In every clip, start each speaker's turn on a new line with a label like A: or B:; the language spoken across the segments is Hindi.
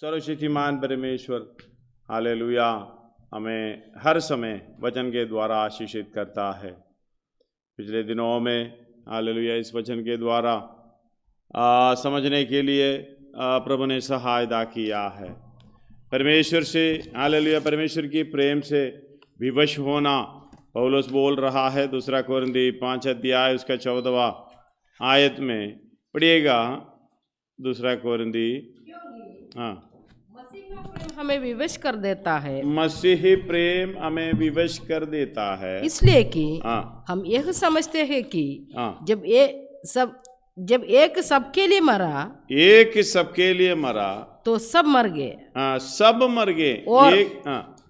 A: सर्वशक्तिमान परमेश्वर हालेलुया हमें हर समय वचन के द्वारा आशीषित करता है। पिछले दिनों में हालेलुया इस वचन के द्वारा समझने के लिए प्रभु ने सहायता किया है। परमेश्वर से हालेलुया परमेश्वर की प्रेम से विवश होना पौलुस बोल रहा है। 2 कोरिन्थी 5 अध्याय उसका 14वां आयत में पढ़िएगा। 2 कोरिन्थी
B: हमें विवश कर देता है।
A: मसीही प्रेम हमें विवश कर देता है,
B: इसलिए कि हम यह समझते हैं कि जब एक सबके लिए मरा,
A: एक सबके लिए मरा
B: तो सब मर गए।
A: सब मर गए।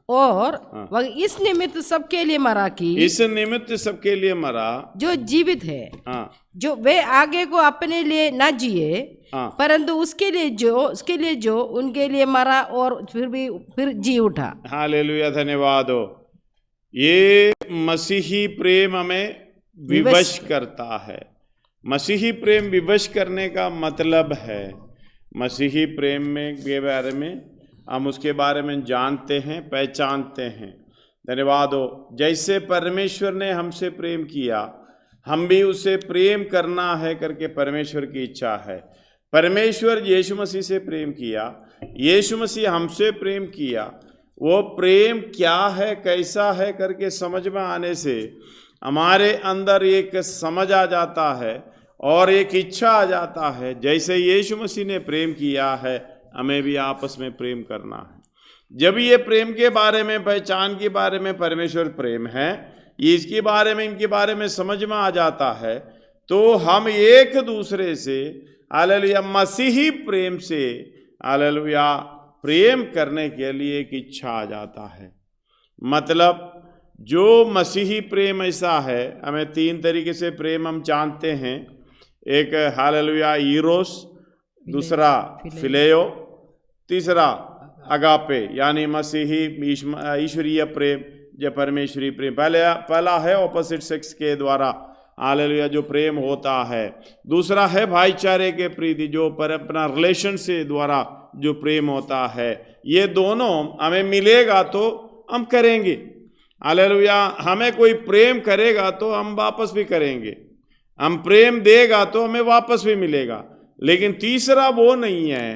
B: और वह इस निमित्त सबके लिए मरा कि
A: इस निमित्त सबके लिए मरा
B: जो जीवित है, जो वे आगे को अपने लिए न जिए, परंतु उसके लिए जो उनके लिए मरा और फिर जी उठा। हालेलुया,
A: धन्यवाद हो। ये मसीही प्रेम हमें विवश करता है। मसीही प्रेम विवश करने का मतलब है मसीही प्रेम में के बारे में हम उसके बारे में जानते हैं, पहचानते हैं। धन्यवाद हो। जैसे परमेश्वर ने हमसे प्रेम किया, हम भी उससे प्रेम करना है करके परमेश्वर की इच्छा है। परमेश्वर यीशु मसीह से प्रेम किया, यीशु मसीह हमसे प्रेम किया। वो प्रेम क्या है, कैसा है करके समझ में आने से हमारे अंदर एक समझ आ जाता है और एक इच्छा आ जाता है। जैसे यीशु मसीह ने प्रेम किया है, हमें भी आपस में प्रेम करना है। जब ये प्रेम के बारे में, पहचान के बारे में, परमेश्वर प्रेम है, इसके बारे में, इनके बारे में समझ में आ जाता है, तो हम एक दूसरे से हालेलुया मसीही प्रेम से हालेलुया प्रेम करने के लिए एक इच्छा आ जाता है। मतलब जो मसीही प्रेम ऐसा है, हमें 3 तरीके से प्रेम हम जानते हैं। एक हालेलुया ईरोस, दूसरा फिलेयो, तीसरा अगापे यानी मसीही ईश्वरीय प्रेम, जो परमेश्वरी प्रेम। पहला है ऑपोजिट सेक्स के द्वारा हालेलुया जो प्रेम होता है। दूसरा है भाईचारे के प्रीति, जो पर अपना रिलेशन से द्वारा जो प्रेम होता है। ये दोनों हमें मिलेगा तो हम करेंगे। हालेलुया हमें कोई प्रेम करेगा तो हम वापस भी करेंगे, हम प्रेम देगा तो हमें वापस भी मिलेगा। लेकिन तीसरा वो नहीं है।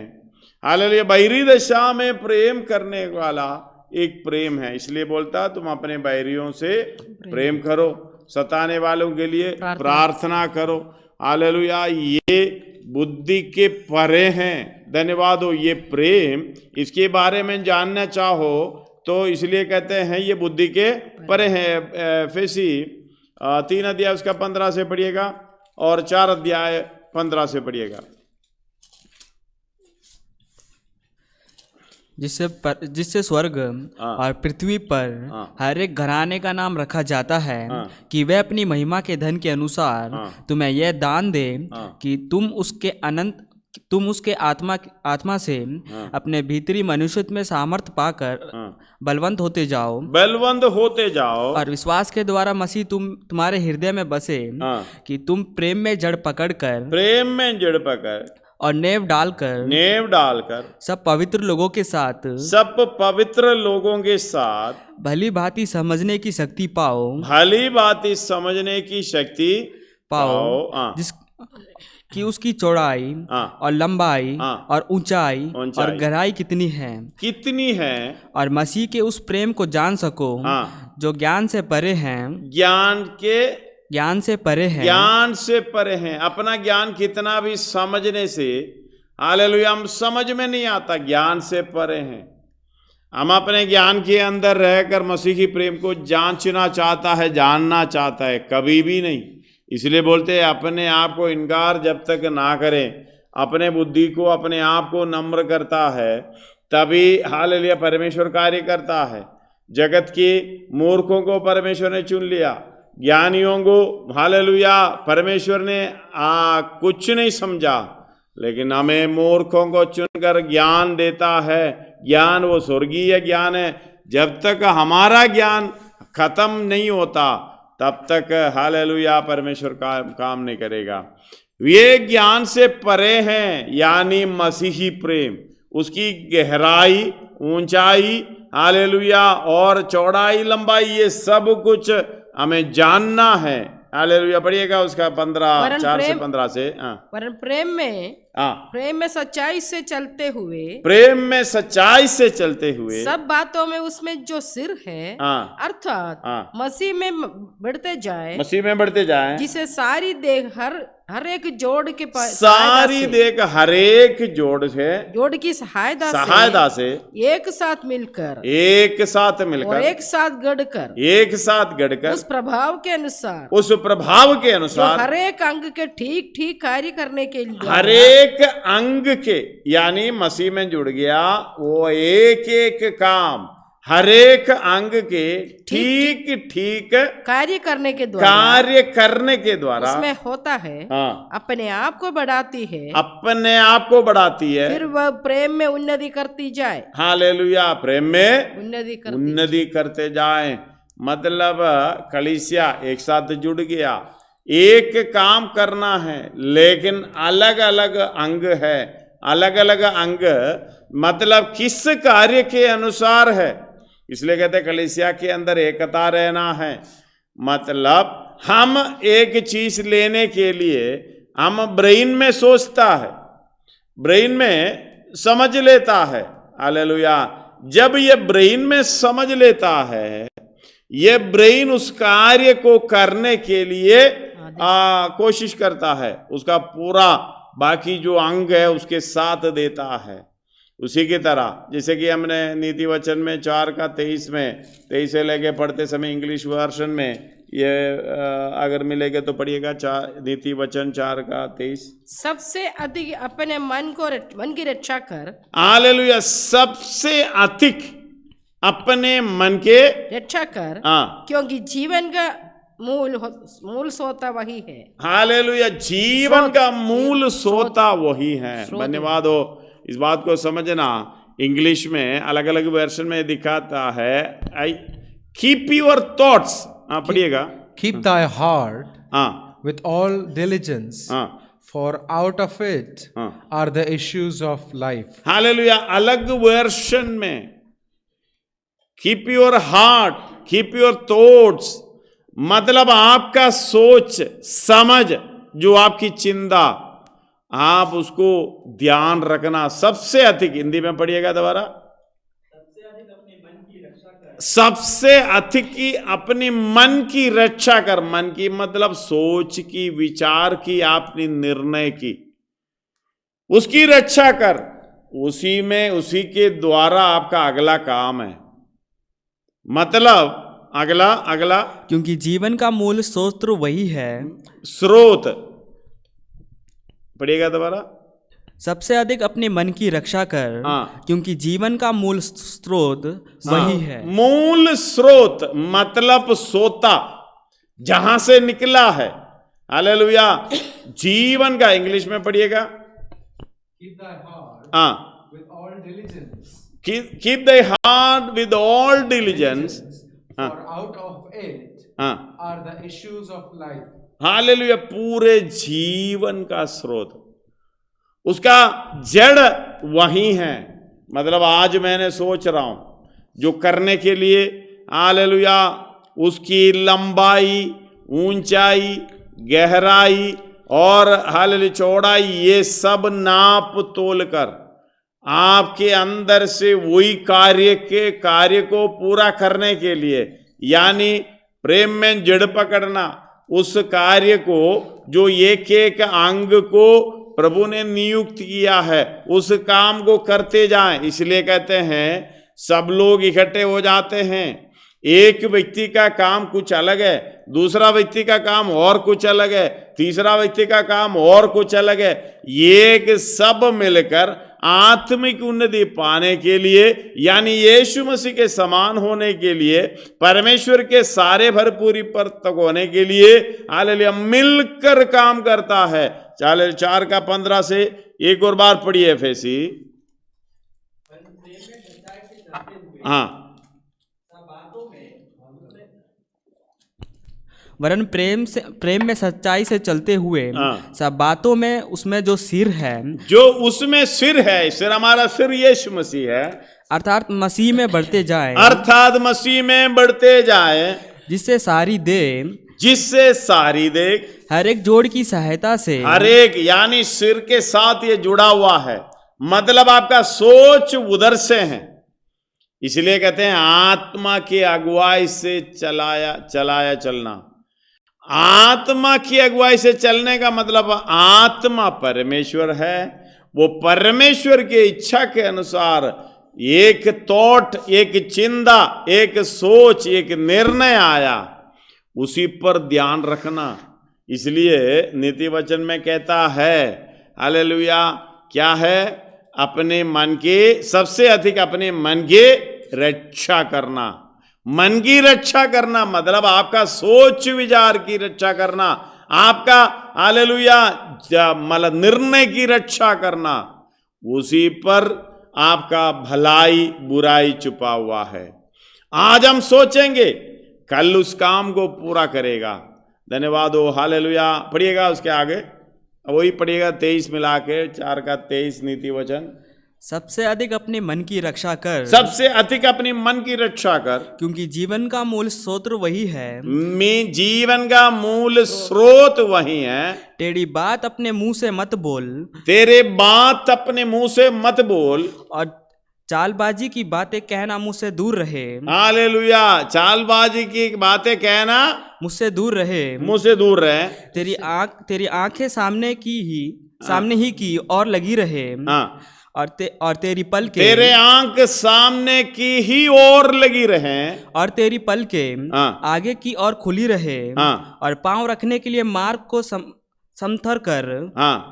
A: हालेलुया बैरी दशा में प्रेम करने वाला एक प्रेम है। इसलिए बोलता तुम अपने बैरियों से प्रेम करो, सताने वालों के लिए प्रार्थना करो। हालेलुया ये बुद्धि के परे हैं। धन्यवाद हो। ये प्रेम, इसके बारे में जानना चाहो तो इसलिए कहते हैं ये बुद्धि के परे हैं। फिसी 3 अध्याय उसका 15 से पढ़िएगा और 4 अध्याय 15 से पढ़िएगा।
C: जिससे स्वर्ग और पृथ्वी पर हर एक घराने का नाम रखा जाता है कि वह अपनी महिमा के धन के अनुसार तुम्हें यह दान दे कि तुम उसके आत्मा से अपने भीतरी मनुष्यत्व में सामर्थ पाकर बलवंत होते जाओ और विश्वास के द्वारा मसीह तुम्हारे हृदय में बसे कि तुम प्रेम में जड़ पकड़ और नेव डालकर सब पवित्र लोगों के साथ भली भांति समझने की शक्ति पाओ कि उसकी चौड़ाई और लंबाई और ऊंचाई और गहराई कितनी है और मसीह के उस प्रेम को जान सको जो ज्ञान से परे हैं। अपना ज्ञान कितना भी समझने से हालेलुया हम समझ में नहीं आता, ज्ञान से परे हैं। हम अपने ज्ञान के अंदर रहकर मसीह की प्रेम को जानना चाहता है, कभी भी नहीं। इसलिए बोलते हैं अपने आप को इनकार जब तक ना करें, अपने बुद्धि को, अपने आप को नम्र करता है, तभी हालेलुया परमेश्वर कार्य करता है। जगत के मूर्खों को परमेश्वर ने चुन लिया, ज्ञानियों को हालेलुया परमेश्वर ने कुछ नहीं समझा, लेकिन हमें मूर्खों को चुनकर ज्ञान देता है। ज्ञान वो स्वर्गीय ज्ञान है। जब तक हमारा ज्ञान खत्म नहीं होता तब तक हालेलुया परमेश्वर का काम नहीं करेगा। ये ज्ञान से परे हैं, यानी मसीही प्रेम। उसकी गहराई, ऊंचाई, हालेलुया, और चौड़ाई, लंबाई, ये सब कुछ हमें जानना है। हालेलुया। पढ़िएगा उसका 15, 4 से 15 से।
B: वरन प्रेम में सच्चाई से चलते हुए,
C: प्रेम में सच्चाई से चलते हुए
B: सब बातों में उसमें जो सिर है, अर्थात मसीह में बढ़ते जाए,
C: मसीह में बढ़ते जाए,
B: जिसे सारी देह हर एक जोड़ के
C: सारी देह हर एक जोड़ की सहायता से
B: एक साथ मिलकर
C: और
B: एक साथ गढ़कर उस प्रभाव के अनुसार हर एक अंग के ठीक ठीक कार्य करने के लिए,
C: हर एक अंग के, यानी मसीह में जुड़ गया वो एक एक काम हर एक अंग के ठीक ठीक
B: कार्य करने के द्वारा
C: उसमें
B: होता है। अपने आप को बढ़ाती है, फिर वह प्रेम में उन्नति करती जाए।
C: हालेलुया। प्रेम में उन्नति करते जाए, मतलब कलीसिया एक साथ जुड़ गया, एक काम करना है, लेकिन अलग अलग अंग है। अलग अलग अंग मतलब किस कार्य के अनुसार है, इसलिए कहते हैं कलीसिया के अंदर एकता रहना है। मतलब हम एक चीज लेने के लिए हम ब्रेन में सोचता है, ब्रेन में समझ लेता है। हालेलुया। जब ये ब्रेन में समझ लेता है, ये ब्रेन उस कार्य को करने के लिए कोशिश करता है, उसका पूरा बाकी जो अंग है उसके साथ देता है। उसी की तरह जैसे कि हमने नीति वचन में 4:23 में 23 से लेके पढ़ते समय इंग्लिश वर्जन में ये अगर मिलेगा तो पढ़िएगा, नीति वचन 4:23।
B: सबसे अधिक अपने मन की रक्षा कर।
C: हालेलुया। सबसे अधिक अपने मन के
B: रक्षा कर, क्योंकि जीवन का मूल सोता वही है।
C: हालेलुया। जीवन का मूल सोता वही है। धन्यवाद हो। इस बात को समझना, इंग्लिश में अलग अलग वर्जन में दिखाता है, आई कीप योर थॉट्स, पढ़िएगा,
D: keep thy heart with all diligence, for out of it are the issues of life.
C: Hallelujah. अलग वर्जन में keep your heart, keep your thoughts, मतलब आपका सोच समझ, जो आपकी चिंता, आप उसको ध्यान रखना। सबसे अधिक, हिंदी में पढ़िएगा दोबारा, सबसे अधिक की अपनी मन की रक्षा कर। मन की मतलब सोच की, विचार की, आपने निर्णय की, उसकी रक्षा कर। उसी में, उसी के द्वारा आपका अगला काम है। मतलब अगला
E: क्योंकि जीवन का मूल स्रोत वही है।
C: स्रोत पढ़िएगा दोबारा।
E: सबसे अधिक अपने मन की रक्षा कर, क्योंकि जीवन का मूल स्रोत वही है।
C: मूल स्रोत मतलब सोता, जहां से निकला है। हालेलुया। जीवन का इंग्लिश में पढ़िएगा, keep thy heart with all diligence,
D: for out of it are the issues of life.
C: Hallelujah. पूरे जीवन का स्रोत, उसका जड़ वही है। मतलब आज मैंने सोच रहा हूं जो करने के लिए, हालेलुया, उसकी लंबाई, ऊंचाई, गहराई और हालेलुया चौड़ाई, ये सब नाप तोल कर आपके अंदर से वही कार्य को पूरा करने के लिए, यानी प्रेम में जड़ पकड़ना, उस कार्य को जो एक एक अंग को प्रभु ने नियुक्त किया है, उस काम को करते जाएं। इसलिए कहते हैं सब लोग इकट्ठे हो जाते हैं, एक व्यक्ति का काम कुछ अलग है, दूसरा व्यक्ति का काम और कुछ अलग है, तीसरा व्यक्ति का काम और कुछ अलग है। ये सब मिलकर आत्मिक उन्नति पाने के लिए, यानी यीशु मसीह के समान होने के लिए, परमेश्वर के सारे भरपूरी पर तक होने के लिए, हालेलुया, मिलकर काम करता है। 4:15 से एक और बार पढ़िए एफेसी।
E: वरन प्रेम में सच्चाई से चलते हुए सब बातों में उसमें जो सिर है,
A: जो उसमें सिर है, सिर हमारा सिर यीशु मसीह है,
E: अर्थात मसीह में बढ़ते जाए,
A: अर्थात मसीह में बढ़ते जाए,
E: जिससे सारी देह हर एक जोड़ की सहायता से,
A: हर एक यानी सिर के साथ ये जुड़ा हुआ है, मतलब आपका सोच उधर से है, इसलिए कहते हैं आत्मा की अगुवाई से चलाया चलना। आत्मा की अगुवाई से चलने का मतलब आत्मा परमेश्वर है, वो परमेश्वर की इच्छा के अनुसार एक थॉट, एक चिंता, एक सोच, एक निर्णय आया, उसी पर ध्यान रखना। इसलिए नीति वचन में कहता है, हालेलुया, क्या है? अपने मन की, सबसे अधिक अपने मन की रक्षा करना। मन की रक्षा करना मतलब आपका सोच विचार की रक्षा करना, आपका हालेलुया मतलब निर्णय की रक्षा करना, उसी पर आपका भलाई बुराई छुपा हुआ है। आज हम सोचेंगे, कल उस काम को पूरा करेगा। धन्यवाद हो, हालेलुया। पढ़िएगा उसके आगे, वही पढ़िएगा 23 मिला के 4 का 23 नीति वचन।
E: सबसे अधिक अपने मन की रक्षा कर,
A: सबसे अधिक अपने मन की रक्षा कर,
E: क्योंकि जीवन का मूल स्रोत वही है।
A: जीवन का मूल स्रोत वही है।
E: टेढ़ी बात अपने मुंह से मत बोल,
A: तेरे बात अपने मुंह से मत बोल,
E: और चालबाजी की बातें कहना मुझसे दूर रहे।
A: हालेलुया, चालबाजी की बातें कहना
E: मुझसे दूर रहे,
A: मुझसे दूर रहे।
E: तेरी आंखें सामने ही की और लगी रहे, और तेरी पलकें,
A: तेरे आंख सामने की ही ओर लगी रहे,
E: और तेरी पलकें आगे की ओर खुली रहे, और पांव रखने के लिए मार्ग को समथर कर,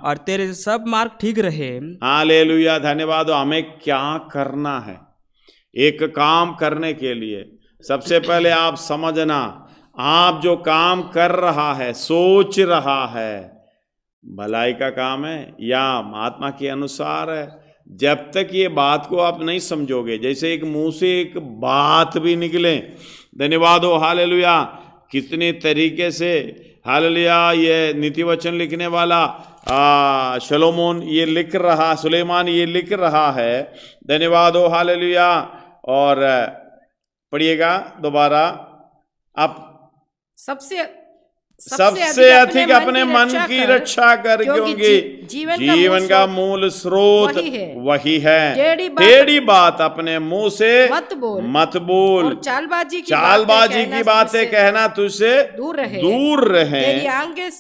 E: और तेरे सब मार्ग ठीक रहे।
A: हालेलुया, धन्यवाद। हमें क्या करना है? एक काम करने के लिए सबसे पहले आप समझना, आप जो काम कर रहा है, सोच रहा है, भलाई का काम है या आत्मा के अनुसार है। जब तक ये बात को आप नहीं समझोगे, जैसे एक मुंह से एक बात भी निकले, धन्यवाद हो, हालेलुया, कितने तरीके से, हालेलुया, ये नीति वचन लिखने वाला शलोमोन ये लिख रहा, सुलेमान ये लिख रहा है, धन्यवाद हो, हालेलुया। और पढ़िएगा दोबारा, आप सबसे अधिक अपने मन की रक्षा कर, क्योंकि जीवन का मूल स्रोत वही है। टेढ़ी बात अपने मुंह से मत बोल,
B: और चालबाजी
A: की बातें कहना तुझसे दूर रहे।
B: तेरी आंखें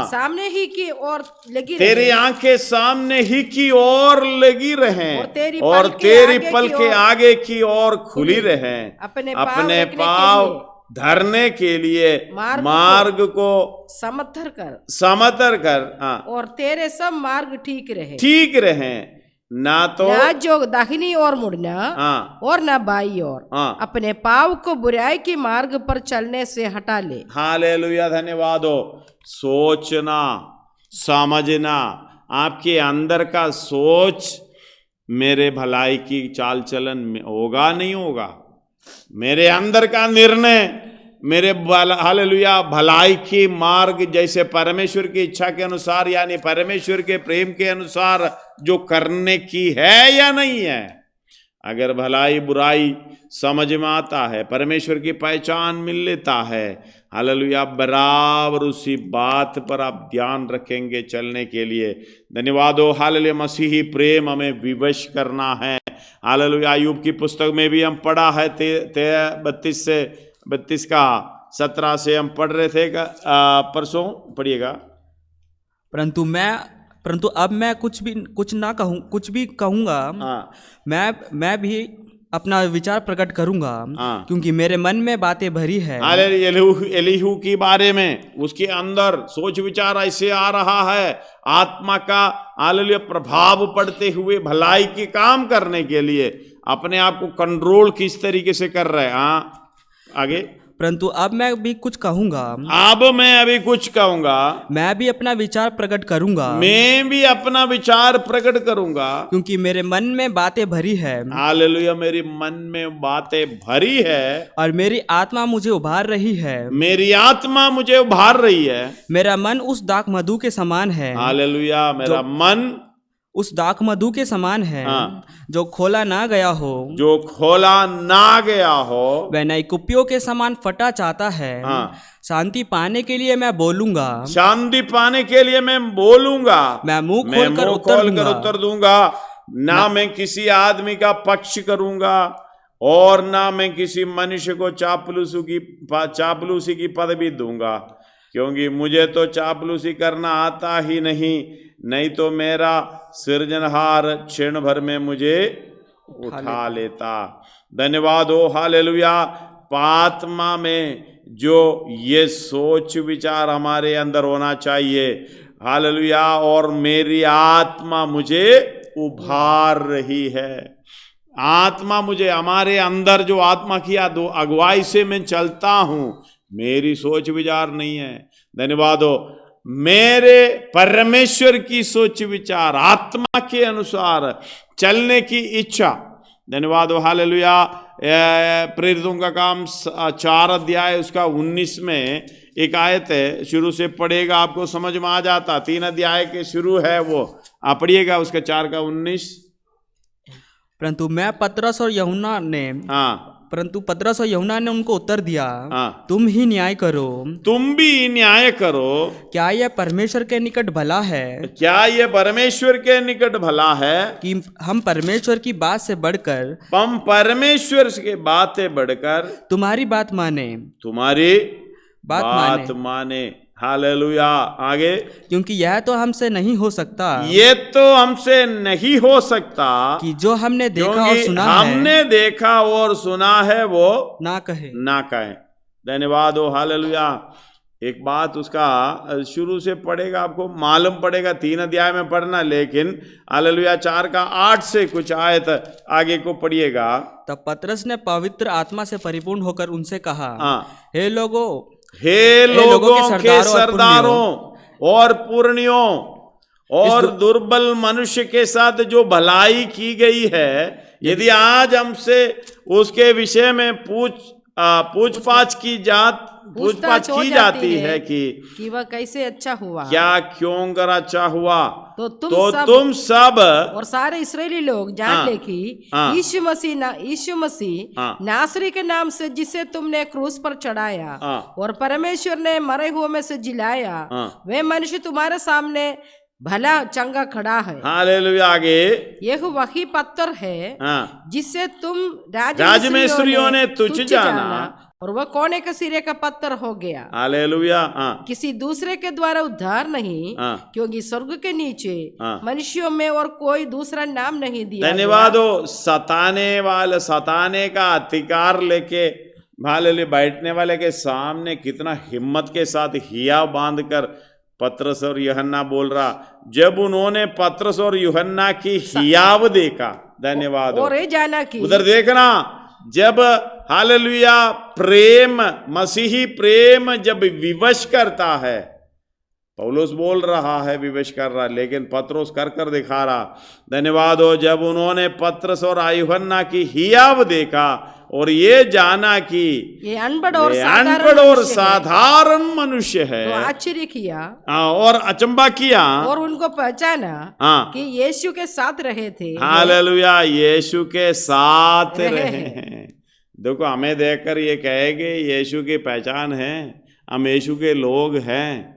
B: सामने ही की ओर लगी,
A: तेरी आंखें सामने ही की ओर लगी रहे, और तेरी पलकें आगे की ओर खुली रहे। अपने पाँव धरने के लिए मार्ग को समथर कर,
B: और तेरे सब मार्ग ठीक रहे,
A: ना
B: जो दाहिनी ओर मुड़ना और ना बाई ओर, अपने पाँव को बुराई के मार्ग पर चलने से हटा ले।
A: हालेलुया, धन्यवाद हो। सोचना, समझना, आपके अंदर का सोच मेरे भलाई की चाल चलन में होगा नहीं होगा, मेरे अंदर का निर्णय मेरे हालेलुया भलाई की मार्ग, जैसे परमेश्वर की इच्छा के अनुसार यानी परमेश्वर के प्रेम के अनुसार जो करने की है या नहीं है। अगर भलाई बुराई समझ में आता है, परमेश्वर की पहचान मिल लेता है, हालेलुया, बराबर उसी बात पर आप ध्यान रखेंगे चलने के लिए। धन्यवाद हो, हालेलुया। मसीही प्रेम हमें विवश करना है, हालेलुया। अय्यूब की पुस्तक में भी हम पढ़ा है 32 का 17 से हम पढ़ रहे थे, परसों पढ़िएगा।
E: परंतु अब मैं कुछ भी कहूँगा, मैं भी अपना विचार प्रकट करूंगा, क्योंकि मेरे मन में बातें भरी है।
A: एलीहू के बारे में उसके अंदर सोच विचार ऐसे आ रहा है, आत्मा का हालेलुया प्रभाव पड़ते हुए भलाई के काम करने के लिए अपने आप को कंट्रोल किस तरीके से कर रहे हैं। आगे,
E: परंतु अब मैं भी कुछ कहूंगा,
A: अब मैं अभी कुछ कहूंगा,
E: मैं भी अपना विचार प्रकट करूंगा,
A: मैं भी अपना विचार प्रकट करूंगा,
E: क्योंकि मेरे मन में बातें भरी है,
A: हालेलुया, मेरी मन में बातें भरी है
E: और मेरी आत्मा मुझे उभार रही है,
A: मेरी आत्मा मुझे उभार रही है।
E: मेरा मन उस दाख मधु के समान है,
A: हालेलुया, मेरा मन
E: उस दाख मधु के समान है, जो खोला ना गया हो,
A: जो खोला ना गया हो,
E: वह नई कुप्पियों के समान फटा चाहता है। शांति पाने के लिए मैं बोलूंगा,
A: शांति पाने के लिए मैं बोलूंगा,
E: मैं मुंह खोलकर
A: उत्तर दूंगा, ना मैं किसी आदमी का पक्ष करूंगा और ना मैं किसी मनुष्य को चापलूसी की पदवी दूंगा, क्योंकि मुझे तो चापलूसी करना आता ही नहीं तो मेरा सृजनहार क्षण भर में मुझे उठा लेता। धन्यवाद हो, हालेलुया। आत्मा में जो ये सोच विचार हमारे अंदर होना चाहिए, हालेलुया, और मेरी आत्मा मुझे उभार रही है। आत्मा मुझे, हमारे अंदर जो आत्मा की अगुवाई से मैं चलता हूं, मेरी सोच विचार नहीं है। धन्यवाद हो, मेरे परमेश्वर की सोच विचार, आत्मा के अनुसार चलने की इच्छा। धन्यवाद हो, हालेलुया। प्रेरितों का काम 4 अध्याय उसका 19 में एक आयत है, शुरू से पढ़ेगा आपको समझ में आ जाता। 3 अध्याय के शुरू है वो, आप पढ़िएगा उसका 4 का 19।
E: परंतु पतरस और यूहन्ना ने उनको उत्तर दिया, तुम ही न्याय करो,
A: तुम भी न्याय करो।
E: क्या यह परमेश्वर के निकट भला है,
A: क्या यह परमेश्वर के निकट भला है
E: कि हम परमेश्वर की बात से बढ़कर,
A: हम परमेश्वर की बातें बढ़कर
E: तुम्हारी बात माने,
A: तुम्हारी बात माने। हालेलुया। आगे,
E: क्योंकि यह तो हमसे नहीं हो सकता,
A: ये तो हमसे नहीं हो सकता
E: कि जो हमने देखा और सुना
A: हमने देखा और सुना है वो
E: ना कहे।
A: धन्यवाद हो, हालेलुया। एक बात उसका शुरू से पढ़ेगा, आपको मालूम पड़ेगा, 3 अध्याय में पढ़ना, लेकिन हालेलुया 4 का 8 से कुछ आयत आगे को पढ़िएगा।
E: तब पतरस ने पवित्र आत्मा से परिपूर्ण होकर उनसे कहा, हे
A: लोगों के सरदारों और पुरनियों और दुर्बल मनुष्य के साथ जो भलाई की गई है, यदि आज हमसे उसके विषय में पूछताछ की जाती है कि
B: वह कैसे अच्छा हुआ,
A: क्या क्यों कर अच्छा हुआ,
B: तो
A: तुम सब
B: और सारे इस्राएली लोग जान ले कि यीशु मसीह नासरी के नाम से, जिसे तुमने क्रूस पर चढ़ाया और परमेश्वर ने मरे हुए में से जिलाया, वे मनुष्य तुम्हारे सामने भला चंगा खड़ा है।
A: हालेलुया। आगे,
B: यह वही पत्थर है जिससे तुम
A: राजमिस्त्रियों ने तुच्छ जाना
B: और वह कोने के सिरे का पत्थर हो गया।
A: हालेलुया।
B: किसी दूसरे के द्वारा उद्धार नहीं, क्योंकि स्वर्ग के नीचे मनुष्यों में और कोई दूसरा नाम नहीं दिया।
A: धन्यवाद हो। सताने का अधिकार लेके हालेलुया बैठने वाले के सामने कितना हिम्मत के साथ हिया बांधकर पतरस और यूहन्ना बोल रहा। जब उन्होंने पतरस और यूहन्ना की हियाव देखा, धन्यवाद,
B: और ये जाना कि
A: उधर देखना, जब हालेलुया प्रेम, मसीही प्रेम जब विवश करता है, पौलुस बोल रहा है विवश कर रहा, लेकिन पतरस कर दिखा रहा। धन्यवाद हो। जब उन्होंने पतरस और यूहन्ना की हियाव देखा और ये जाना कि
B: ये अनपढ़ और
A: साधारण मनुष्य है,
B: तो आश्चर्य किया
A: और अचंबा किया
B: और उनको पहचाना कि यीशु के साथ रहे थे।
A: हालेलुया, यीशु के साथ रहे हैं। देखो, हमें देखकर ये कहेंगे यीशु की पहचान है, हम यीशु के लोग हैं।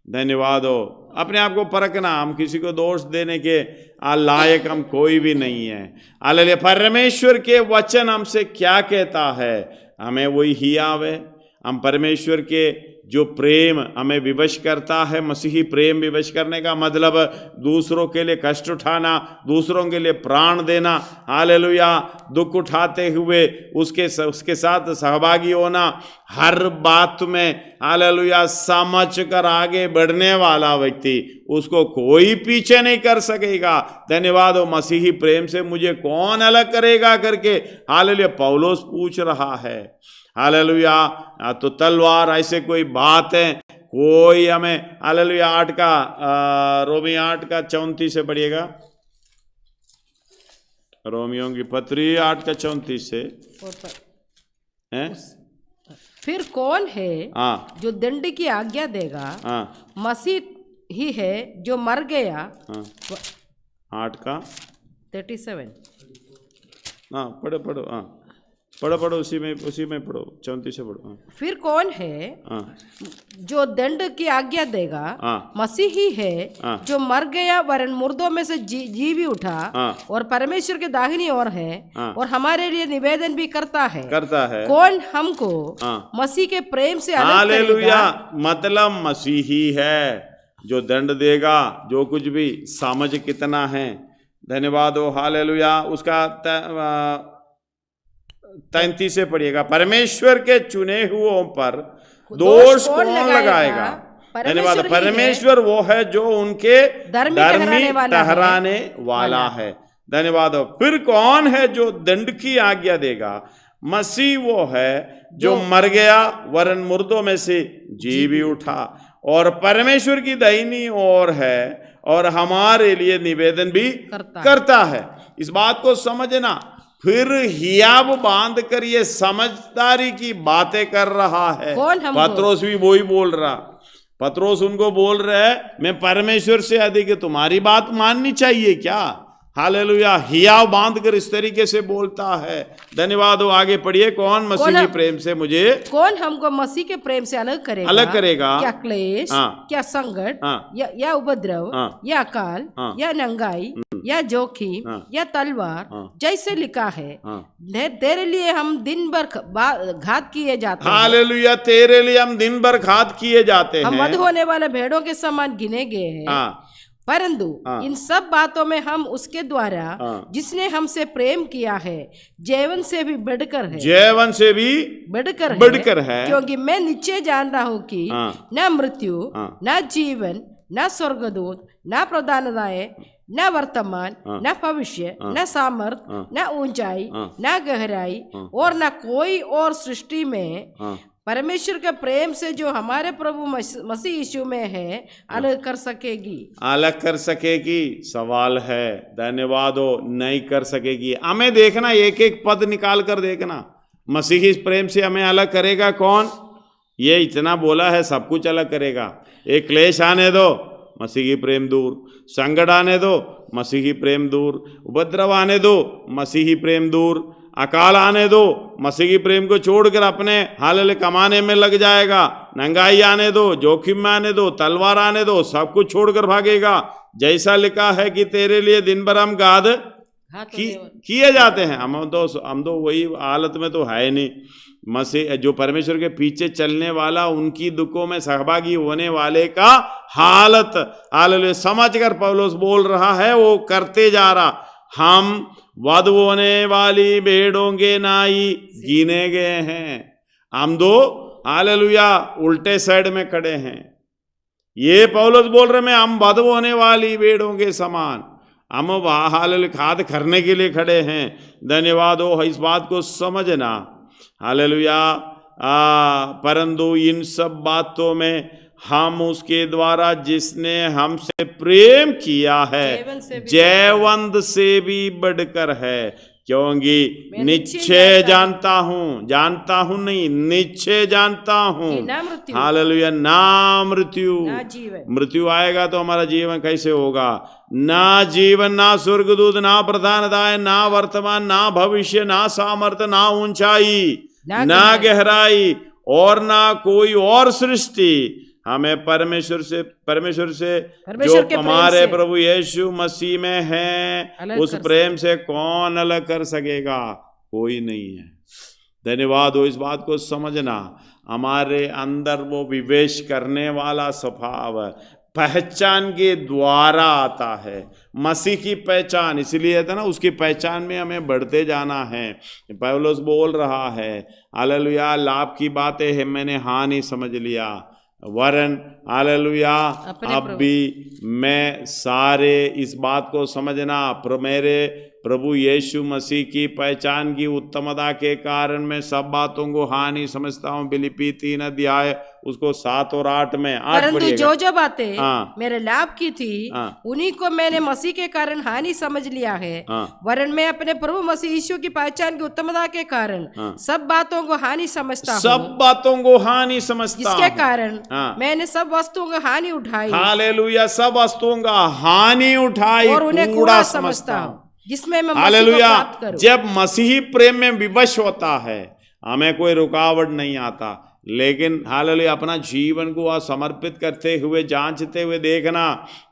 A: धन्यवाद हो। अपने आप को परखना, हम किसी को दोष देने के लायक हम कोई भी नहीं है। हालेलुया। परमेश्वर के वचन हमसे क्या कहता है, हमें वही हियाव है। हम परमेश्वर के जो प्रेम हमें विवश करता है, मसीही प्रेम विवश करने का मतलब दूसरों के लिए कष्ट उठाना, दूसरों के लिए प्राण देना, हालेलुया, दुख उठाते हुए उसके साथ सहभागी होना, हर बात में हालेलुया समझ कर आगे बढ़ने वाला व्यक्ति, उसको कोई पीछे नहीं कर सकेगा। धन्यवाद हो। मसीही प्रेम से मुझे कौन अलग करेगा करके हालेलुया पौलुस पूछ रहा है। हालेलुया। तो तलवार ऐसे कोई बात है, कोई हमें हालेलुया। 8 का रोमी 8 का 34 से पढ़िएगा, रोमियों की पत्री 8 का 34 से हैं?
B: फिर कौन है जो दंड की आज्ञा देगा? मसीह ही है जो मर गया।
A: 8 का
B: 37।
A: पढ़ो पढ़ो, पढ़ो उसी में पढ़ो, 34 से पढ़ो।
B: फिर कौन है जो दंड की आज्ञा देगा? मसीह ही है जो मर गया वरन मुर्दों में से जी भी उठा और परमेश्वर के दाहिनी ओर है और हमारे लिए निवेदन भी करता है। कौन हमको मसीह के प्रेम से अलग करेगा?
A: मतलब मसीह ही है जो दंड देगा, जो कुछ भी। समझ कितना है, धन्यवाद हो, हालेलुया। उसका 33 से पढ़िएगा, परमेश्वर के चुने हुओं पर दोष कौन लगाएगा? धन्यवाद। परमेश्वर वो है जो उनके धर्मी ठहराने वाला है। धन्यवाद हो। फिर कौन है जो दंड की आज्ञा देगा? मसीह वो है जो मर गया वरन मुर्दों में से जी भी उठा और परमेश्वर की दाहिनी ओर है और हमारे लिए निवेदन भी करता है। इस बात को समझना। फिर हियाब बांध कर ये समझदारी की बातें कर रहा है। पत्रोस भी वही बोल रहा। पत्रोस उनको बोल रहा है, मैं परमेश्वर से अधिक तुम्हारी बात माननी चाहिए क्या? हालेलुया। हियाव बांध कर इस तरीके से बोलता है। धन्यवाद हो। आगे पढ़िए, कौन मसीह के प्रेम से मुझे,
B: कौन हमको मसीह के प्रेम से अलग करेगा? क्या क्लेश, क्या संकट, या उपद्रव, या अकाल, या नंगाई, या जोखिम, या तलवार? जैसे लिखा है, तेरे लिए हम दिन भर घात किए जाते हैं।
A: हालेलुया। तेरे लिए हम दिन भर घात किए जाते हैं।
B: हम वध होने वाले भेड़ों के समान गिने गए हैं। परंतु इन सब बातों में हम उसके द्वारा जिसने हमसे प्रेम किया है जीवन से भी बढ़कर है।
A: जीवन से भी बढ़कर है।
B: क्योंकि मैं निश्चय जान रहा हूँ कि न मृत्यु, न जीवन, न स्वर्गदूत, न प्रधानताएं, न वर्तमान, न भविष्य, न सामर्थ, न ऊंचाई, न गहराई और न कोई और सृष्टि में परमेश्वर के प्रेम से जो हमारे प्रभु मसीह यीशु में है अलग कर सकेगी। सवाल है। धन्यवाद हो। नहीं कर सकेगी। हमें देखना, एक एक पद निकाल कर देखना। मसीही प्रेम से हमें अलग करेगा कौन? ये इतना बोला है, सब कुछ अलग करेगा। एक क्लेश आने दो, मसीही प्रेम दूर। संकट आने दो, मसीही प्रेम दूर। उपद्रव आने दो, मसीही प्रेम दूर। अकाल आने दो, मसीही प्रेम को छोड़कर अपने हाल कमाने में लग जाएगा। नंगाई आने दो, जोखिम में आने दो, तलवार आने दो, सब कुछ छोड़कर भागेगा। जैसा लिखा है कि तेरे लिए दिन भर हम गाद किए जाते हैं। हम तो वही हालत में तो है नहीं। मसीह जो परमेश्वर के पीछे चलने वाला, उनकी दुखों में सहभागी होने वाले का हालत हालेलुया समझ कर पौलुस बोल रहा है, वो करते जा रहा। हम वध होने वाली भेड़ों के नाई गिने गए हैं। हम दो हालेलुया उल्टे साइड में खड़े हैं। ये पौलुस बोल रहे, हम वध होने वाली भेड़ों के समान, हम हालेलुया खाद करने के लिए खड़े हैं। धन्यवाद हो। इस बात को समझना। हालेलुया। परंतु इन सब बातों में हम उसके द्वारा जिसने हमसे प्रेम किया है जयवंत से भी बढ़कर है। क्योंकि निश्चय जानता हूँ नहीं, निश्चय जानता हूँ हालेलुया ना मृत्यु आएगा तो हमारा जीवन कैसे होगा? ना जीवन, ना स्वर्गदूत, ना प्रधानताएं, ना वर्तमान, ना भविष्य, ना सामर्थ्य, ना ऊंचाई, ना गहराई और ना कोई और सृष्टि हमें परमेश्वर से जो हमारे प्रभु यीशु मसीह में है उस प्रेम से कौन अलग कर सकेगा? कोई नहीं है। धन्यवाद हो। इस बात को समझना। हमारे अंदर वो विवेश करने वाला स्वभाव पहचान के द्वारा आता है। मसीह की पहचान इसलिए था ना, उसकी पहचान में हमें बढ़ते जाना है। पौलुस बोल रहा है हालेलुया, लाभ की बातें है मैंने हानि समझ लिया, वरन हालेलुया अब भी मैं सारे इस बात को समझना मेरे
A: प्रभु यीशु मसीह की पहचान की उत्तमता के कारण मैं सब बातों को हानि समझता हूँ। फिलिप्पी 3 अध्याय उसको 7 और 8 में 8
B: परंतु जो जो बातें
A: हाँ।
B: मेरे लाभ की थी उन्हीं को मैंने मसीह के कारण हानि समझ लिया है। वरन मैं अपने प्रभु मसीह यीशु की पहचान की उत्तमता के कारण सब बातों को हानि समझता हूँ।
A: सब बातों को हानि समझता
B: जिसके कारण मैंने सब वस्तुओं को हानि उठाई।
A: हालेलुया, सब वस्तुओं का हानि उठाई
B: और उन्हें कूड़ा समझता हूँ जिसमें मैं मसीह को
A: हालेलुया।
B: प्राप्त करूं।
A: जब मसीही प्रेम में विवश होता है हमें कोई रुकावट नहीं आता, लेकिन हालेलुया अपना जीवन को समर्पित करते हुए जांचते हुए देखना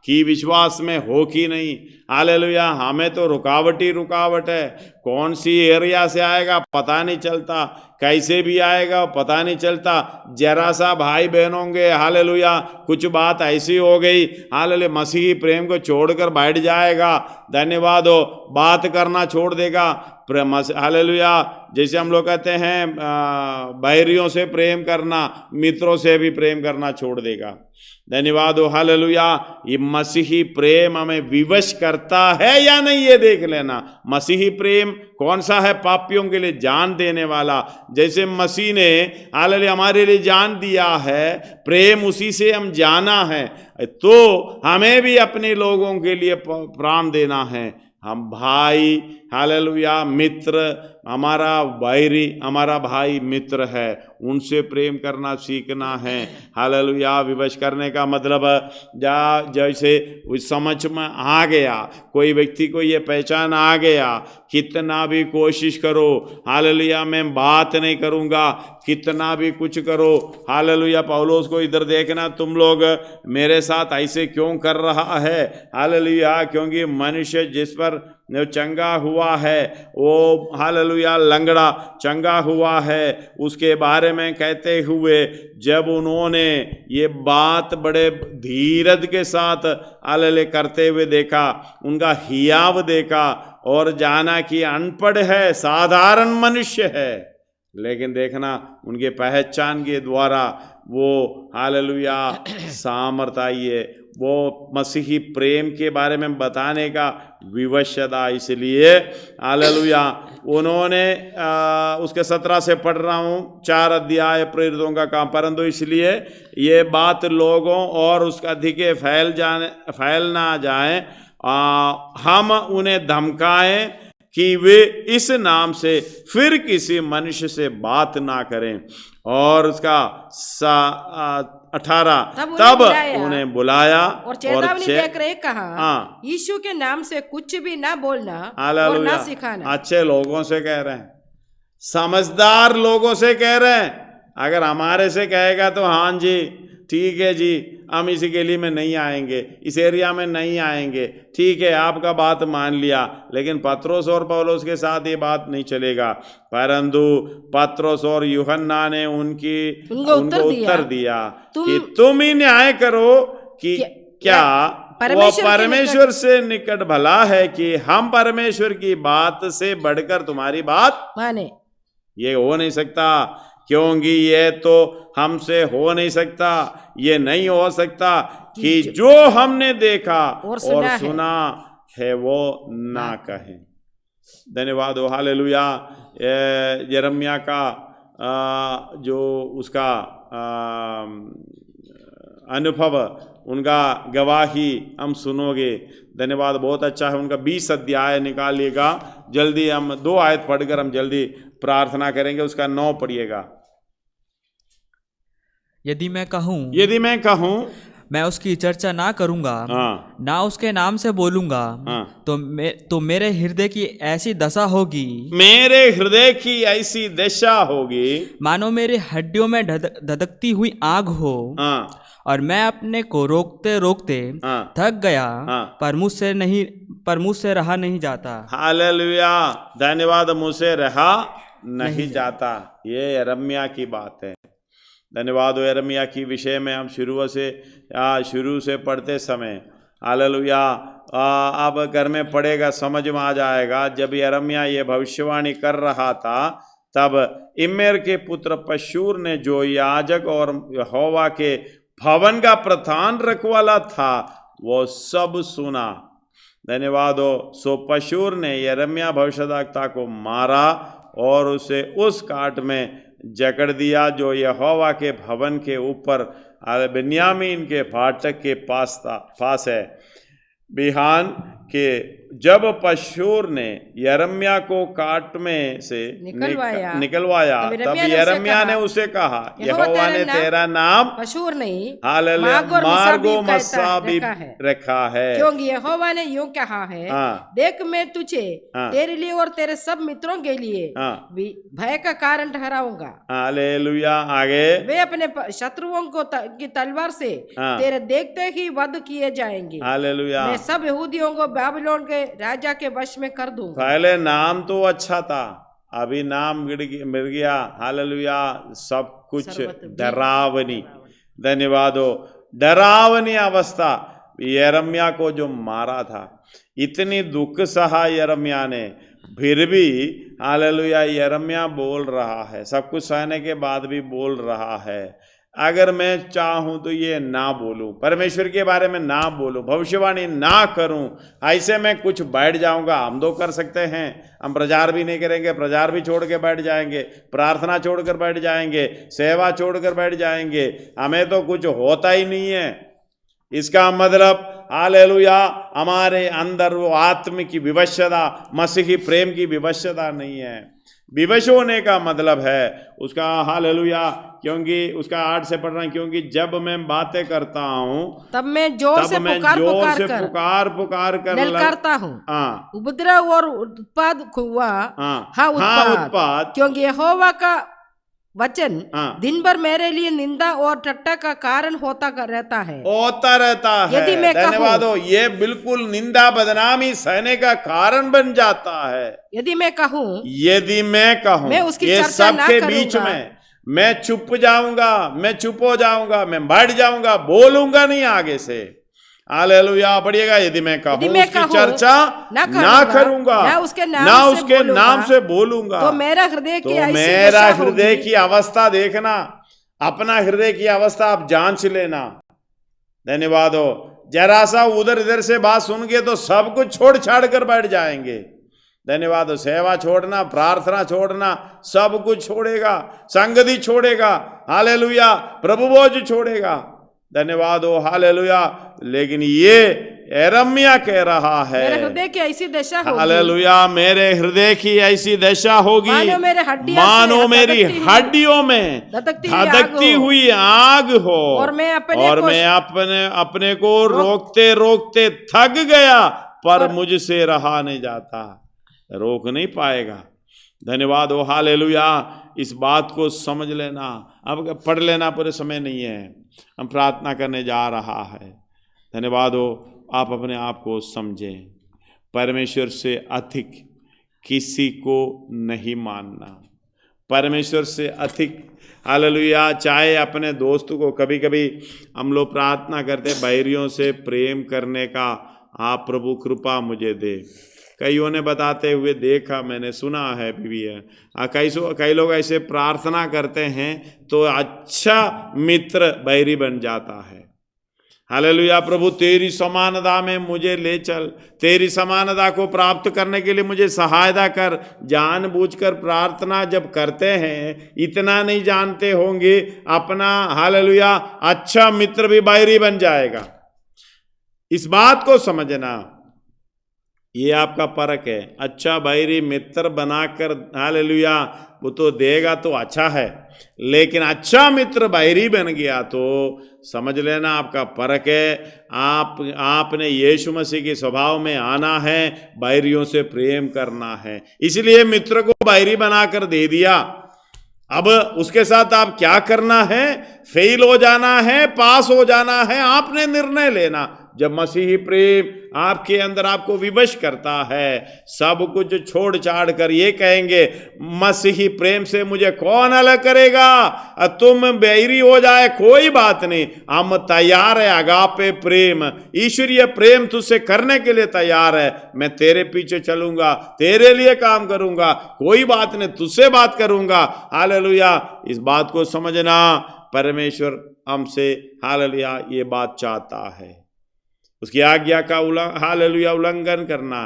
A: कि विश्वास में हो कि नहीं। हालेलुया, हमें तो रुकावट ही रुकावट है। कौन सी एरिया से आएगा पता नहीं चलता, कैसे भी आएगा पता नहीं चलता। जरा सा भाई बहनों के हालेलुया कुछ बात ऐसी हो गई, हालेलुया मसीही प्रेम को छोड़कर बैठ जाएगा, धन्यवाद हो, बात करना छोड़ देगा। हालेलुया, जैसे हम लोग कहते हैं बैरियों से प्रेम करना, मित्रों से भी प्रेम करना छोड़ देगा। धन्यवाद हो, हालेलुया। ये मसीही प्रेम हमें विवश करता है या नहीं ये देख लेना। मसीही प्रेम कौन सा है? पापियों के लिए जान देने वाला। जैसे मसीह ने हालेलुया हमारे लिए जान दिया है, प्रेम उसी से हम जाना है, तो हमें भी अपने लोगों के लिए प्राण देना है। हम भाई हालेलुया मित्र, हमारा बैरी हमारा भाई मित्र है, उनसे प्रेम करना सीखना है। हालेलुया, विवश करने का मतलब जैसे समझ में आ गया, कोई व्यक्ति को ये पहचान आ गया, कितना भी कोशिश करो हालेलुया मैं बात नहीं करूँगा, कितना भी कुछ करो हालेलुया। पौलुस को इधर देखना, तुम लोग मेरे साथ ऐसे क्यों कर रहा है? हालेलुया, क्योंकि मनुष्य जिस पर चंगा हुआ है वो हालेलुया लंगड़ा चंगा हुआ है, उसके बारे में कहते हुए जब उन्होंने ये बात बड़े धीरज के साथ हालेलुया करते हुए देखा, उनका हियाव देखा और जाना कि अनपढ़ है, साधारण मनुष्य है, लेकिन देखना उनके पहचान के द्वारा वो हालेलुया सामर्थ आई है, वो मसीही प्रेम के बारे में बताने का विवशता। इसलिए हालेलुया उन्होंने उसके 17 से पढ़ रहा हूँ, 4 अध्याय प्रेरितों का काम। परंतु इसलिए ये बात लोगों और उसका अधिक फैल ना जाए, हम उन्हें धमकाएं कि वे इस नाम से फिर किसी मनुष्य से बात ना करें। और उसका 18 तब उन्हें बुलाया
B: और चेतावनी देकर कहा, यीशु के नाम से कुछ भी ना बोलना और ना सिखाना।
A: अच्छे लोगों से कह रहे हैं, समझदार लोगों से कह रहे हैं। अगर हमारे से कहेगा तो हाँ जी ठीक है जी, हम इसी गली में नहीं आएंगे, इस एरिया में नहीं आएंगे, ठीक है आपका बात मान लिया। लेकिन पत्रोस और पौलुस के साथ ये बात नहीं चलेगा। परंतु पत्रोस और यूहन्ना ने उनको उत्तर दिया कि तुम ही न्याय करो कि क्या वो परमेश्वर से निकट भला है कि हम परमेश्वर की बात से बढ़कर तुम्हारी बात माने। ये हो नहीं सकता, क्योंकि ये तो हमसे हो नहीं सकता, ये नहीं हो सकता कि जो हमने देखा और सुना है वो ना कहें। धन्यवाद हो, हालेलुया। यिर्मयाह का जो उसका अनुभव, उनका गवाही हम सुनोगे। धन्यवाद, बहुत अच्छा है। उनका 20 अध्याय निकालिएगा जल्दी, हम 2 आयत पढ़कर हम जल्दी प्रार्थना करेंगे। उसका 9 पढ़िएगा।
E: यदि मैं कहूँ मैं उसकी चर्चा ना करूंगा, ना उसके नाम से बोलूंगा, तो मेरे हृदय की ऐसी दशा होगी,
A: मेरे हृदय की ऐसी दशा होगी
E: मानो मेरी हड्डियों में धधकती हुई आग हो। और मैं अपने को रोकते रोकते थक गया, पर मुझसे रहा नहीं जाता।
A: हालेलुया, धन्यवाद। मुझसे रहा नहीं जाता, ये यिर्मयाह की बात है। धन्यवाद हो। यिर्मयाह की विषय में हम शुरू से पढ़ते समय हालेलुया अब घर में पढ़ेगा, समझ में आ जाएगा। जब यिर्मयाह ये भविष्यवाणी कर रहा था तब इम्मेर के पुत्र पशूर ने, जो याजक और यहोवा के भवन का प्रधान रखवाला था, वो सब सुना। धन्यवाद हो। सो पशुर ने यिर्मयाह भविष्यद्वक्ता को मारा और उसे उस काट में जकड़ दिया जो यहोवा के भवन के ऊपर बिन्यामीन के फाटक के पास है। बिहान के जब पशूर ने यिर्मयाह को काट में से निकलवाया तब यिर्मयाह ने उसे कहा, यहोवा ने तेरा नाम
B: पशूर नहीं
A: हालेलुया मार्गो मस्सा भी रखा है,
B: क्योंकि यहोवा ने यूं कहा है, देख मैं तुझे तेरे लिए और तेरे सब मित्रों के लिए भय का कारण ठहराऊंगा।
A: हालेलुया। आगे
B: वे अपने शत्रुओं को की तलवार से तेरे देखते ही वध किए जाएंगे।
A: हालेलुया।
B: मैं सब यहूदियों को बाबिलोन के राजा के वश में कर दूंगा।
A: पहले नाम तो अच्छा था, अभी नाम मिल गया। हालेलुया। सब कुछ डरावनी, धन्यवाद हो, डरावनी अवस्था। यिर्मयाह को जो मारा था, इतनी दुख सहा यिर्मयाह ने, फिर भी हालेलुया यिर्मयाह बोल रहा है, सब कुछ सहने के बाद भी बोल रहा है, अगर मैं चाहूं तो ये ना बोलूं, परमेश्वर के बारे में ना बोलूं, भविष्यवाणी ना करूं, ऐसे में कुछ बैठ जाऊंगा। हम दो कर सकते हैं, हम प्रचार भी नहीं करेंगे, प्रचार भी छोड़ के बैठ जाएंगे, प्रार्थना छोड़कर बैठ जाएंगे, सेवा छोड़कर बैठ जाएंगे, हमें तो कुछ होता ही नहीं है। इसका मतलब हालेलुया हमारे अंदर वो आत्म की विवशता, मसीही प्रेम की विवशता नहीं है। विवश होने का मतलब है उसका हालेलुया, क्योंकि उसका 8 से पढ़ रहा हूं, क्योंकि जब मैं बातें करता हूं
B: तब मैं जोर से
A: पुकार कर
B: ललकारता हूँ। उपद्रव और उत्पाद हुआ, उत्पाद, क्योंकि यहोवा का वचन दिन भर मेरे लिए निंदा और ठट्टा का कारण होता रहता है।
A: यदि मैं धन्यवाद हो, ये बिल्कुल निंदा बदनामी सहने का कारण बन जाता है।
B: यदि मैं कहूँ
A: मैं उसकी ये सबके बीच में मैं चुप जाऊंगा, मैं चुप हो जाऊंगा, मैं बैठ जाऊंगा, बोलूंगा नहीं आगे से। हालेलुया पढ़िएगा। यदि मैं कहूँ उसकी चर्चा ना करूंगा, ना उसके नाम से बोलूंगा,
B: तो मेरा हृदय
A: की अवस्था देखना, अपना हृदय की अवस्था आप जांच लेना। धन्यवाद हो। जरा सा उधर इधर से बात सुन के तो सब कुछ छोड़ छाड़ कर बैठ जाएंगे। धन्यवाद हो। सेवा छोड़ना, प्रार्थना छोड़ना, सब कुछ छोड़ेगा, संगति छोड़ेगा, हालेलुया प्रभु बोझ छोड़ेगा। धन्यवाद हो, हालेलुया। लेकिन ये यिर्मयाह कह रहा है,
B: मेरे हृदय की ऐसी दशा होगी,
A: हालेलुया मेरे हृदय की ऐसी दशा होगी,
B: मानो
A: मेरी हड्डियों में धधकती हुई आग हो,
B: और मैं
A: अपने को रोकते रोकते थक गया, पर मुझसे रहा नहीं जाता, रोक नहीं पाएगा। धन्यवाद हो, हालेलुया। इस बात को समझ लेना, अब पढ़ लेना, पूरे समय नहीं है, हम प्रार्थना करने जा रहा है। धन्यवाद हो। आप अपने आप को समझें, परमेश्वर से अधिक किसी को नहीं मानना, परमेश्वर से अधिक, हालेलुया। चाहे अपने दोस्त को, कभी कभी हम लोग प्रार्थना करते बैरियों से प्रेम करने का, आप प्रभु कृपा मुझे दे। कईयों ने बताते हुए देखा, मैंने सुना है भी है, कई लोग ऐसे प्रार्थना करते हैं तो अच्छा मित्र बैरी बन जाता है। हालेलुया प्रभु तेरी समानता में मुझे ले चल, तेरी समानता को प्राप्त करने के लिए मुझे सहायता कर। जानबूझकर प्रार्थना जब करते हैं, इतना नहीं जानते होंगे अपना हालेलुया अच्छा मित्र भी बैरी बन जाएगा। इस बात को समझना, ये आपका फर्क है। अच्छा बैरी मित्र बनाकर हालेलुया वो तो देगा तो अच्छा है, लेकिन अच्छा मित्र बैरी बन गया तो समझ लेना आपका फर्क है। आपने यीशु मसीह के स्वभाव में आना है, बैरियों से प्रेम करना है, इसलिए मित्र को बैरी बनाकर दे दिया। अब उसके साथ आप क्या करना है? फेल हो जाना है, पास हो जाना है, आपने निर्णय लेना। जब मसीही प्रेम आपके अंदर आपको विवश करता है, सब कुछ छोड़ छाड़ कर ये कहेंगे, मसीही प्रेम से मुझे कौन अलग करेगा? तुम बैरी हो जाए कोई बात नहीं, हम तैयार है। अगापे प्रेम, ईश्वरीय प्रेम तुझसे करने के लिए तैयार है। मैं तेरे पीछे चलूंगा, तेरे लिए काम करूंगा, कोई बात नहीं, तुझसे बात करूंगा। हालेलुया। इस बात को समझना, परमेश्वर हमसे हालेलुया ये बात चाहता है। उसकी आज्ञा का हालेलुया उल्लंघन करना,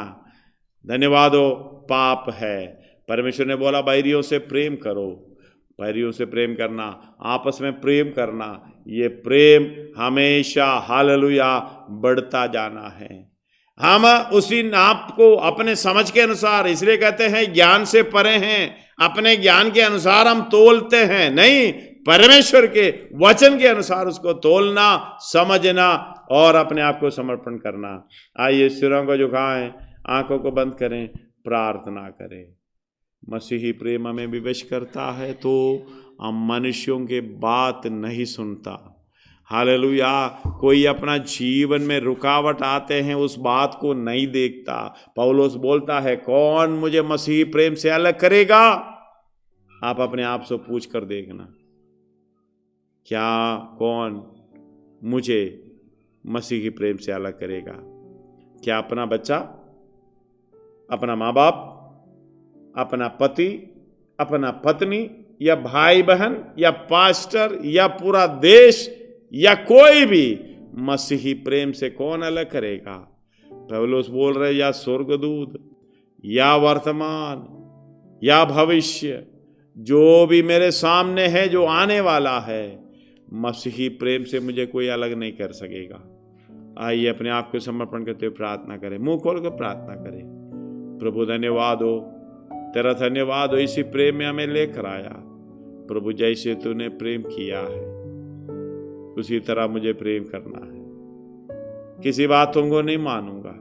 A: धन्यवाद हो, पाप है। परमेश्वर ने बोला बैरियों से प्रेम करो, बैरियों से प्रेम करना, आपस में प्रेम करना, ये प्रेम हमेशा हालेलुया बढ़ता जाना है। हम उसी नाप को अपने समझ के अनुसार, इसलिए कहते हैं ज्ञान से परे हैं, अपने ज्ञान के अनुसार हम तोलते हैं, नहीं, परमेश्वर के वचन के अनुसार उसको तोलना, समझना और अपने आप को समर्पण करना। आइए सिरों को झुकाएं, आंखों को बंद करें, प्रार्थना करें। मसीही प्रेम हमें विवश करता है तो हम मनुष्यों के बात नहीं सुनता। हालेलुया, कोई अपना जीवन में रुकावट आते हैं उस बात को नहीं देखता। पौलुस बोलता है, कौन मुझे मसीही प्रेम से अलग करेगा? आप अपने आप से पूछ कर देखना, क्या कौन मुझे मसीही प्रेम से अलग करेगा? क्या अपना बच्चा, अपना माँ बाप, अपना पति, अपना पत्नी, या भाई बहन, या पास्टर, या पूरा देश, या कोई भी मसीही प्रेम से कौन अलग करेगा? पौलुस बोल रहे, या स्वर्गदूत, या वर्तमान, या भविष्य, जो भी मेरे सामने है, जो आने वाला है, मसीही प्रेम से मुझे कोई अलग नहीं कर सकेगा। आइए अपने आप को समर्पण करते हुए प्रार्थना करें, मुंह खोल कर प्रार्थना करें। प्रभु धन्यवाद हो, तेरा धन्यवाद हो, इसी प्रेम में हमें लेकर आया। प्रभु जैसे तूने प्रेम किया है उसी तरह मुझे प्रेम करना है, किसी बातों को नहीं मानूंगा।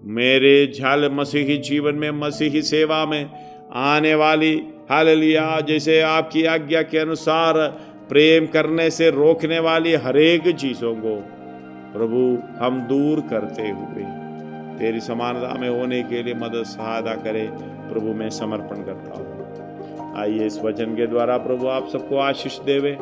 A: मेरे झल मसीही जीवन में, मसीही सेवा में आने वाली हालेलुया, जैसे आपकी आज्ञा के अनुसार प्रेम करने से रोकने वाली हरेक चीजों को प्रभु हम दूर करते हुए तेरी समानता में होने के लिए मदद सहायता करे। प्रभु मैं समर्पण करता हूँ। आइए इस वचन के द्वारा प्रभु आप सबको आशीष देवे।